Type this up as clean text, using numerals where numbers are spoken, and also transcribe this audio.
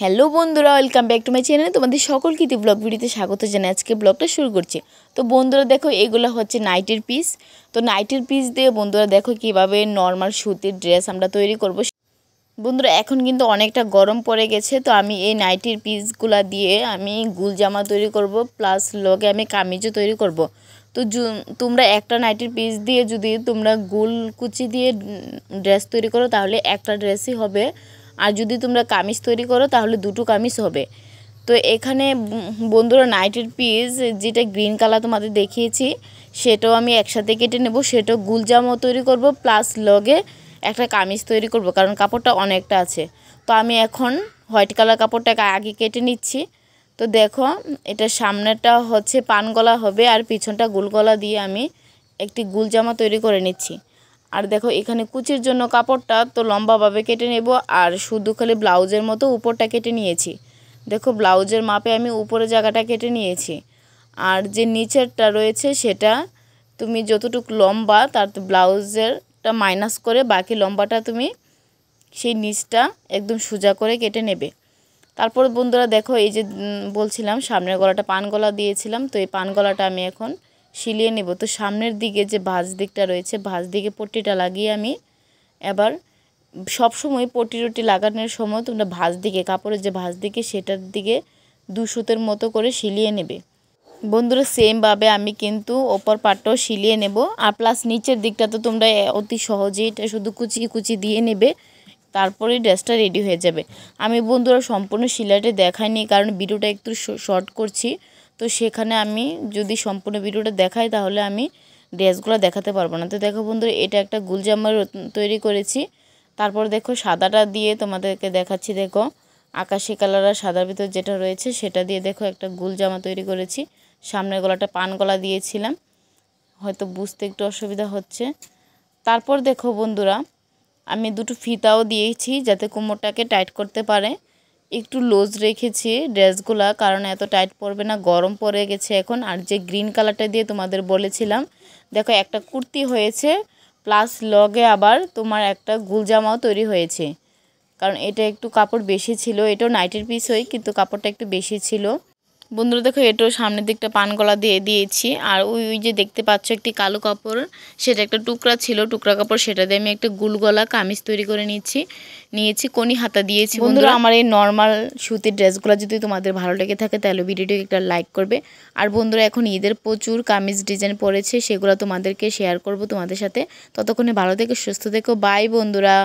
Hello বন্ধুরা, welcome back to my channel. তোমাদের সকলকে দি ব্লগ ভিডিওতে স্বাগত জানাই। আজকে ব্লগটা শুরু করছি। তো বন্ধুরা দেখো, এগুলো হচ্ছে নাইটের পিস। তো নাইটের পিস দিয়ে বন্ধুরা দেখো কিভাবে নর্মাল সুতির ড্রেস আমরা তৈরি করব। বন্ধুরা এখন কিন্তু অনেকটা গরম পড়ে গেছে, তো আমি এই নাইটির পিসগুলা দিয়ে আমি গুল জামা তৈরি করব, প্লাস লগে আমি কামিজও তৈরি করব। তো তোমরা একটা নাইটির পিস দিয়ে যদি তোমরা গুল কুচি দিয়ে ড্রেস তৈরি করো তাহলে একটা ড্রেসই হবে, আর যদি তোমরা কামিজ তৈরি করো তাহলে দুটো কামিজ হবে। তো এখানে বন্ধুরা নাইটির পিস যেটা গ্রিন কালার তোমাদের দেখিয়েছি সেটাও আমি একসাথে কেটে নেব, সেটাও গুল জামাও তৈরি করব, প্লাস লগে একটা কামিজ তৈরি করব, কারণ কাপড়টা অনেকটা আছে। তো আমি এখন হোয়াইট কালার কাপড়টাকে আগে কেটে নিচ্ছি। তো দেখো, এটা সামনেটা হচ্ছে পান গলা হবে আর পিছনটা গুল গলা দিয়ে আমি একটি গুল জামা তৈরি করে নিচ্ছি। আর দেখো এখানে কুচির জন্য কাপড়টা তো লম্বাভাবে কেটে নেব, আর শুধু খালি ব্লাউজের মতো উপরটা কেটে নিয়েছি। দেখো ব্লাউজের মাপে আমি উপরের জায়গাটা কেটে নিয়েছি, আর যে নিচেরটা রয়েছে সেটা তুমি যতটুকু লম্বা তার ব্লাউজেরটা মাইনাস করে বাকি লম্বাটা তুমি সেই নিচটা একদম সোজা করে কেটে নেবে। তারপর বন্ধুরা দেখো, এই যে বলছিলাম সামনের গলাটা পান গলা দিয়েছিলাম, তো এই পান গলাটা আমি এখন সিলিয়ে নেব। তো সামনের দিকে যে ভাঁজ দিকটা রয়েছে, ভাঁজ দিকে পট্টিটা লাগিয়ে আমি এবার সবসময় পট্টি লাগানোর সময় তোমরা ভাঁজ দিকে, কাপড়ের যে ভাঁজ দিকে সেটার দিকে 2 সুতের মতো করে সিলিয়ে নেবে। বন্ধুরা সেমভাবে আমি কিন্তু ওপর পাটটাও সিলিয়ে নেব, আর প্লাস নিচের দিকটা তো তোমরা অতি সহজেই এটা শুধু কুচি কুচি দিয়ে নেবে, তারপরে ড্রেসটা রেডি হয়ে যাবে। আমি বন্ধুরা সম্পূর্ণ সিলাইটা দেখাইনি, কারণ ভিডিওটা একটু শর্ট করছি। তো সেখানে আমি যদি সম্পূর্ণ ভিডিওটা দেখাই তাহলে আমি ড্রেসগুলো দেখাতে পারবো না। তো দেখো বন্ধুরা, এটা একটা গুল জামা তৈরি করেছি। তারপর দেখো সাদাটা দিয়ে তোমাদেরকে দেখাচ্ছি। দেখো আকাশি কালার আর সাদার ভিতর যেটা রয়েছে সেটা দিয়ে দেখো একটা গুল জামা তৈরি করেছি। সামনের গলাটা পান গলা দিয়েছিলাম, হয়তো বুঝতে একটু অসুবিধা হচ্ছে। তারপর দেখো বন্ধুরা, আমি দুটো ফিতাও দিয়েছি যাতে কোমরটাকে টাইট করতে পারে। একটু লুজ রেখেছি ড্রেসগুলা, কারণ এত টাইট পড়বে না, গরম পড়ে গেছে এখন। আর যে গ্রিন কালারটা দিয়ে তোমাদের বলেছিলাম, দেখো একটা কুর্তি হয়েছে, প্লাস লগে আবার তোমার একটা গুল জামাও তৈরি হয়েছে, কারণ এটা একটু কাপড় বেশি ছিল। এটাও নাইটের পিস হয় কিন্তু কাপড়টা একটু বেশি ছিল। বন্ধুরা দেখো, এটাও সামনের দিকটা পান গলা দিয়ে দিয়েছি, আর ওই যে দেখতে পাচ্ছ একটি কালো কাপড়, সেটা একটা টুকরা ছিল, টুকরা কাপড়, সেটা দিয়ে আমি একটা গুল গলা কামিজ তৈরি করে নিয়েছি কোনি হাতা দিয়েছি। বন্ধুরা আমার এই নর্মাল সুতির ড্রেসগুলো যদি তোমাদের ভালো লেগে থাকে তাহলে ভিডিওটিকে একটা লাইক করবে। আর বন্ধুরা এখন ঈদের প্রচুর কামিজ ডিজাইন পড়েছে, সেগুলো তোমাদেরকে শেয়ার করব তোমাদের সাথে। ততক্ষণে ভালো থেকো, সুস্থ থেকো, বাই বন্ধুরা।